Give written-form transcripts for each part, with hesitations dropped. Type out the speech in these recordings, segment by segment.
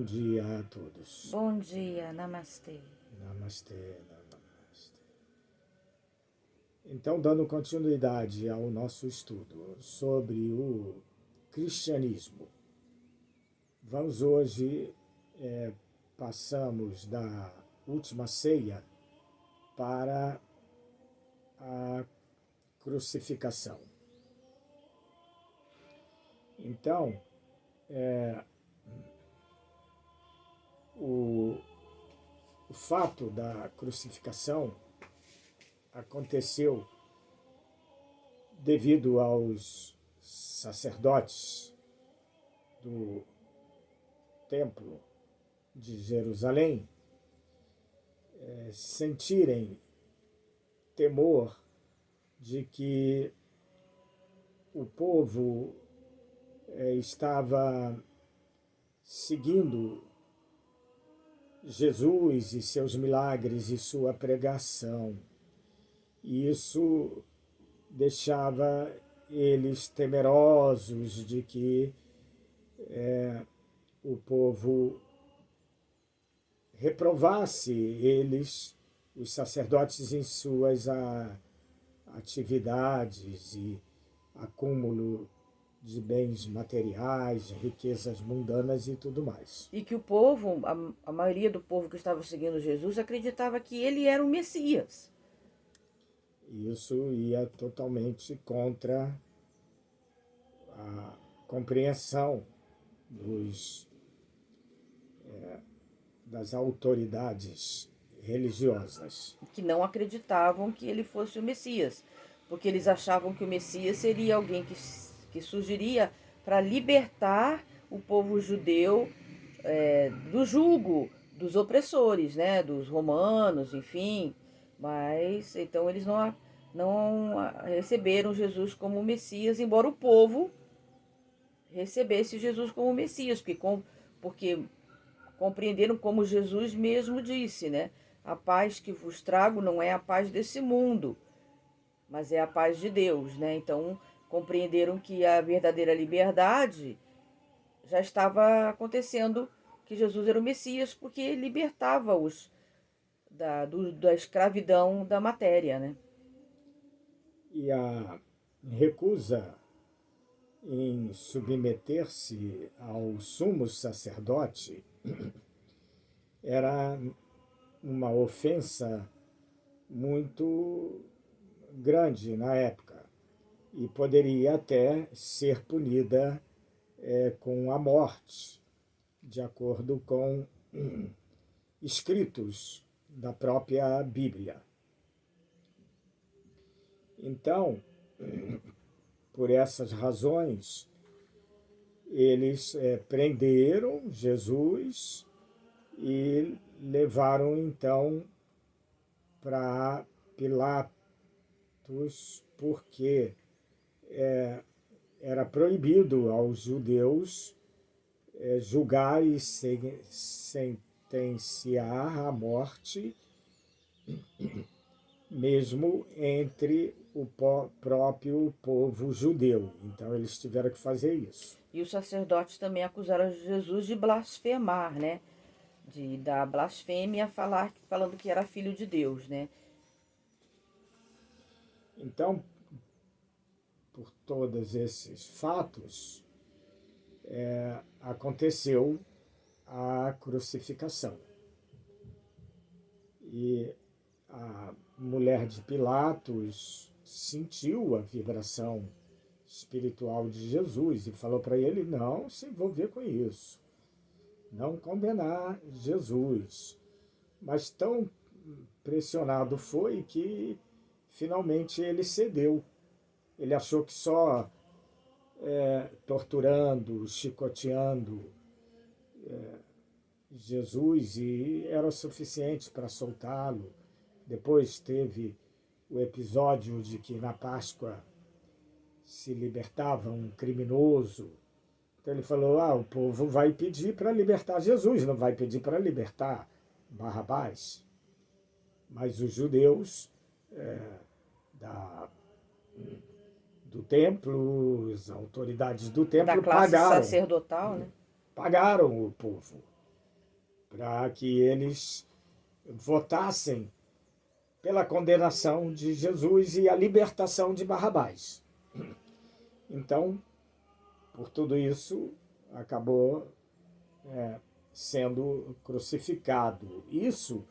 dia a todos. Bom dia, namastê. Namastê, namastê. Então, dando continuidade ao nosso estudo sobre o cristianismo, vamos hoje, passamos da última ceia para a crucificação. Então, o fato da crucificação aconteceu devido aos sacerdotes do Templo de Jerusalém sentirem temor de que o povo estava seguindo Jesus e seus milagres e sua pregação. E isso deixava eles temerosos de que o povo reprovasse eles, os sacerdotes, em suas atividades e acúmulo de bens materiais, riquezas mundanas e tudo mais. E que o povo, a maioria do povo que estava seguindo Jesus, acreditava que ele era o Messias. Isso ia totalmente contra a compreensão das autoridades religiosas. Que não acreditavam que ele fosse o Messias. Porque eles achavam que o Messias seria alguém que surgiria para libertar o povo judeu do jugo dos opressores, né, dos romanos, enfim. Mas então eles não receberam Jesus como Messias, embora o povo recebesse Jesus como Messias, porque compreenderam, como Jesus mesmo disse, né? A paz que vos trago não é a paz desse mundo, mas é a paz de Deus, né? Então compreenderam que a verdadeira liberdade já estava acontecendo, que Jesus era o Messias, porque libertava-os da escravidão da matéria, né? E a recusa em submeter-se ao sumo sacerdote era uma ofensa muito grande na época e poderia até ser punida com a morte, de acordo com escritos da própria Bíblia. Então, por essas razões, eles prenderam Jesus e levaram então para Pilatos, porque era proibido aos judeus julgar e sentenciar à morte, mesmo entre o próprio povo judeu. Então eles tiveram que fazer isso. E os sacerdotes também acusaram Jesus de blasfemar, né? Da blasfêmia, falando que era filho de Deus, né? Então, por todos esses fatos, aconteceu a crucificação. E a mulher de Pilatos sentiu a vibração espiritual de Jesus e falou para ele não se envolver com isso, não condenar Jesus. Mas tão pressionado foi que finalmente ele cedeu. Ele achou que só torturando, chicoteando Jesus e era o suficiente para soltá-lo. Depois teve o episódio de que na Páscoa se libertava um criminoso. Então ele falou, o povo vai pedir para libertar Jesus, não vai pedir para libertar Barrabás. Mas os judeus do templo, as autoridades do templo Da classe pagaram. sacerdotal, né? Pagaram o povo. para que eles votassem pela condenação de Jesus e a libertação de Barrabás. Então, por tudo isso, acabou sendo crucificado. Isso,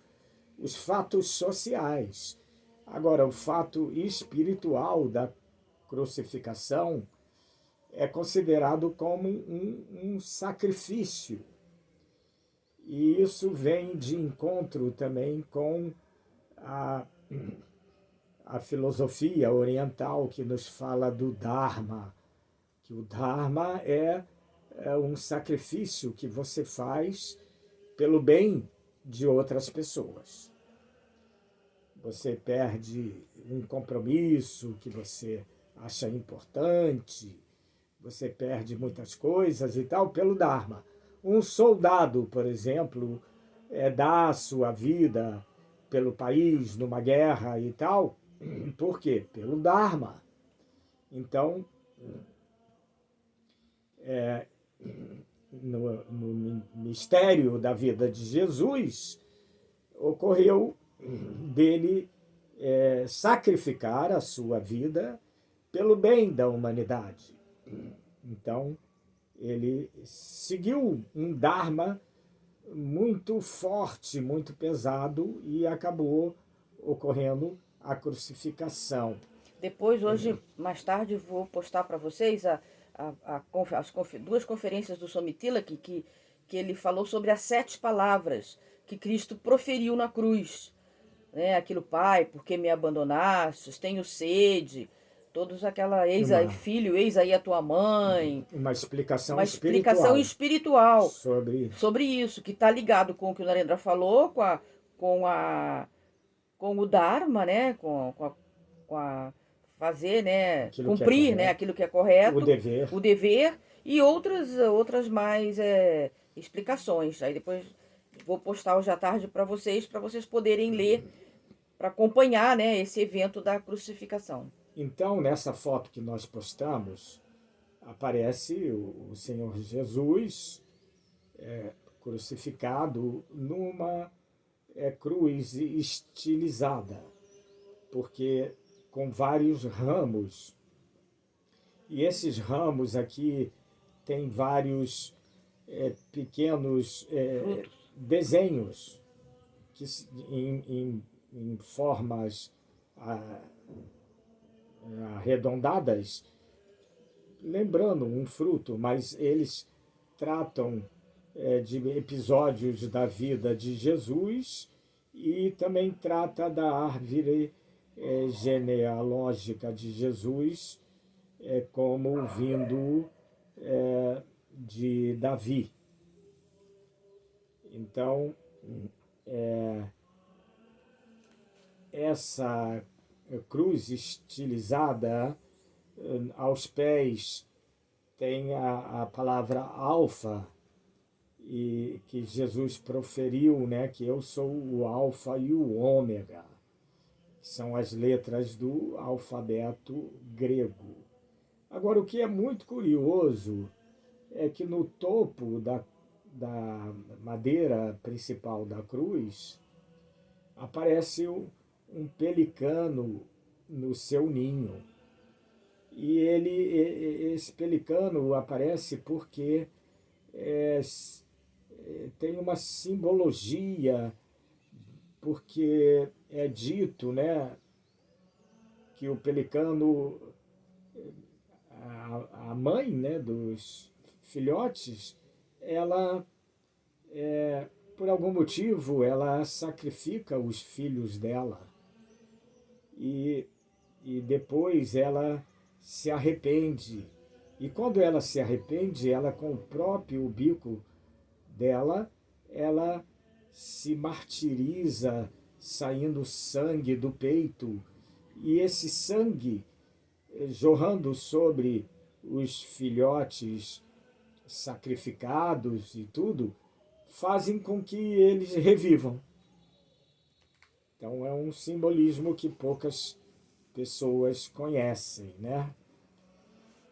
os fatos sociais. Agora, o fato espiritual da crucificação é considerado como um sacrifício. E isso vem de encontro também com a filosofia oriental que nos fala do Dharma, que o Dharma é um sacrifício que você faz pelo bem de outras pessoas. Você perde um compromisso que você acha importante, você perde muitas coisas e tal pelo Dharma. Um soldado, por exemplo, dá a sua vida pelo país, numa guerra e tal. Por quê? Pelo Dharma. Então, no mistério da vida de Jesus, ocorreu dele sacrificar a sua vida pelo bem da humanidade. Então, ele seguiu um Dharma muito forte, muito pesado, e acabou ocorrendo a crucificação. Depois, hoje, mais tarde, vou postar para vocês duas conferências do Somitila que ele falou sobre as 7 palavras que Cristo proferiu na cruz. Né? Aquilo, Pai, por que me abandonastes? Tenho sede. Todos aquela, eis aí, filho, eis aí a tua mãe. Uma explicação espiritual sobre isso, que está ligado com o que o Narendra falou, com o Dharma, né? Com a fazer, né? Cumprir, né? Aquilo que é correto. O dever e outras mais explicações. Aí depois vou postar hoje à tarde para vocês poderem ler, para acompanhar, né, esse evento da crucificação. Então, nessa foto que nós postamos, aparece o Senhor Jesus crucificado numa cruz estilizada, porque com vários ramos. E esses ramos aqui têm vários pequenos desenhos que, em formas arredondadas, lembrando um fruto, mas eles tratam de episódios da vida de Jesus e também trata da árvore genealógica de Jesus como vindo de Davi. Então, essa cruz estilizada, aos pés tem a palavra alfa, e que Jesus proferiu, né, que eu sou o alfa e o ômega, que são as letras do alfabeto grego. Agora, o que é muito curioso é que no topo da madeira principal da cruz aparece um pelicano no seu ninho. E esse pelicano aparece porque tem uma simbologia, porque é dito, né, que o pelicano, a mãe, né, dos filhotes, ela, por algum motivo, ela sacrifica os filhos dela. E depois ela se arrepende. E quando ela se arrepende, ela, com o próprio bico dela, ela se martiriza, saindo sangue do peito. E esse sangue, jorrando sobre os filhotes sacrificados e tudo, fazem com que eles revivam. Então é um simbolismo que poucas pessoas conhecem, né?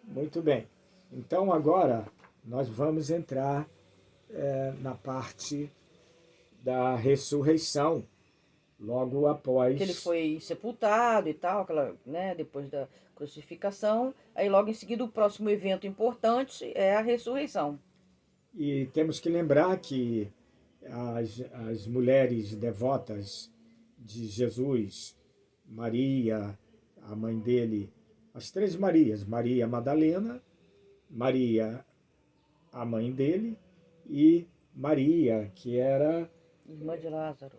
Muito bem. Então agora nós vamos entrar na parte da ressurreição, logo após. Que ele foi sepultado e tal, né, depois da crucificação. Aí logo em seguida o próximo evento importante é a ressurreição. E temos que lembrar que as mulheres devotas de Jesus, Maria, a mãe dele, as três Marias, Maria Madalena, Maria, a mãe dele, e Maria, que era... Irmã de Lázaro.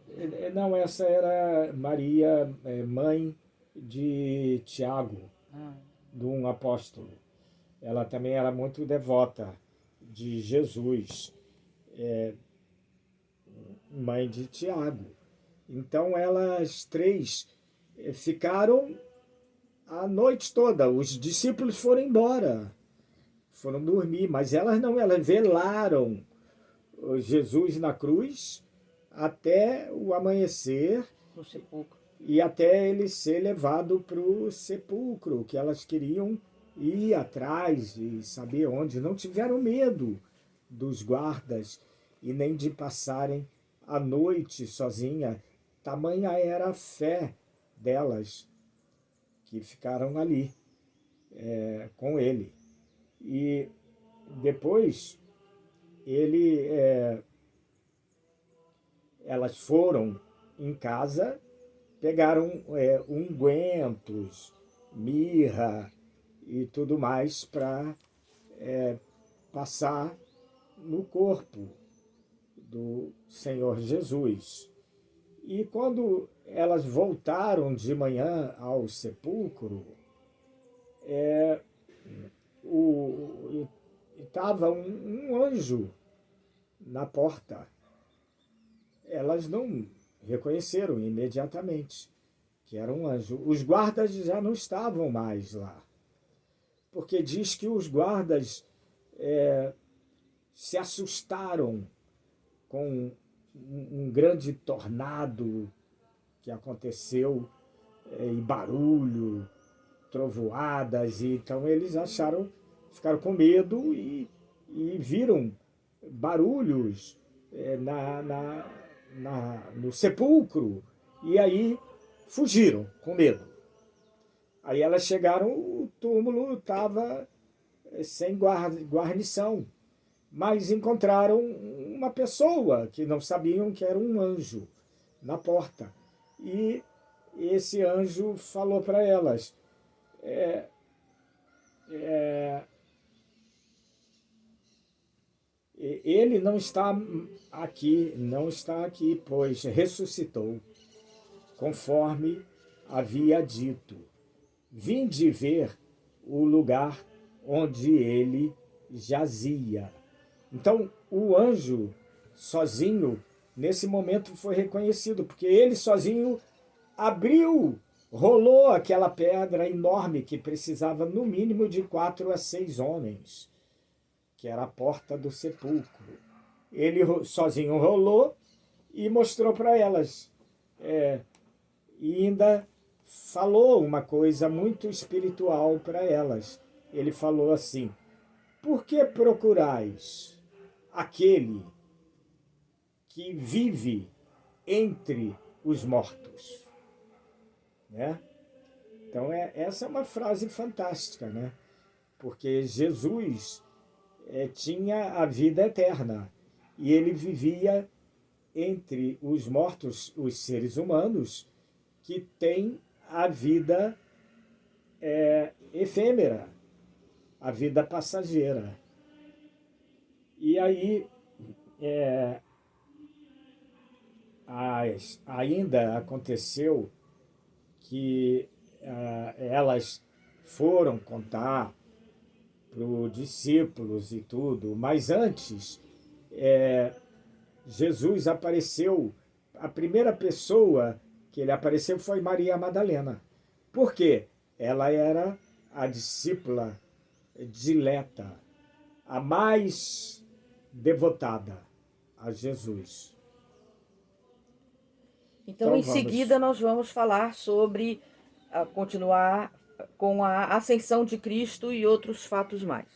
Não, essa era Maria, mãe de Tiago, de um apóstolo. Ela também era muito devota de Jesus, mãe de Tiago. Então elas três ficaram a noite toda. Os discípulos foram embora, foram dormir, mas elas não, elas velaram Jesus na cruz até o amanhecer No sepulcro. e até ele ser levado para o sepulcro, que elas queriam ir atrás e saber onde. Não tiveram medo dos guardas e nem de passarem a noite sozinha. Tamanha era a fé delas, que ficaram ali com ele. E depois elas foram em casa, pegaram ungüentos, mirra e tudo mais para passar no corpo do Senhor Jesus. E quando elas voltaram de manhã ao sepulcro, estava um anjo na porta. Elas não reconheceram imediatamente que era um anjo. Os guardas já não estavam mais lá, porque diz que os guardas se assustaram com um grande tornado que aconteceu, e barulho, trovoadas, e então eles acharam, ficaram com medo e viram barulhos no sepulcro, e aí fugiram com medo. Aí elas chegaram, o túmulo estava sem guarnição, mas encontraram uma pessoa que não sabiam que era um anjo na porta. E esse anjo falou para elas: ele não está aqui, pois ressuscitou, conforme havia dito. Vinde ver o lugar onde ele jazia. Então, o anjo sozinho, nesse momento, foi reconhecido, porque ele sozinho abriu, rolou aquela pedra enorme que precisava, no mínimo, de 4 a 6 homens, que era a porta do sepulcro. Ele sozinho rolou e mostrou para elas. E ainda falou uma coisa muito espiritual para elas. Ele falou assim: por que procurais aquele que vive entre os mortos? Né? Então essa é uma frase fantástica, né? Porque Jesus tinha a vida eterna e ele vivia entre os mortos, os seres humanos que têm a vida efêmera, a vida passageira. E aí ainda aconteceu que elas foram contar para os discípulos e tudo, mas antes Jesus apareceu, a primeira pessoa que ele apareceu foi Maria Madalena. Por quê? Ela era a discípula dileta, a mais devotada a Jesus. Então, em seguida, nós vamos falar sobre continuar com a ascensão de Cristo e outros fatos mais.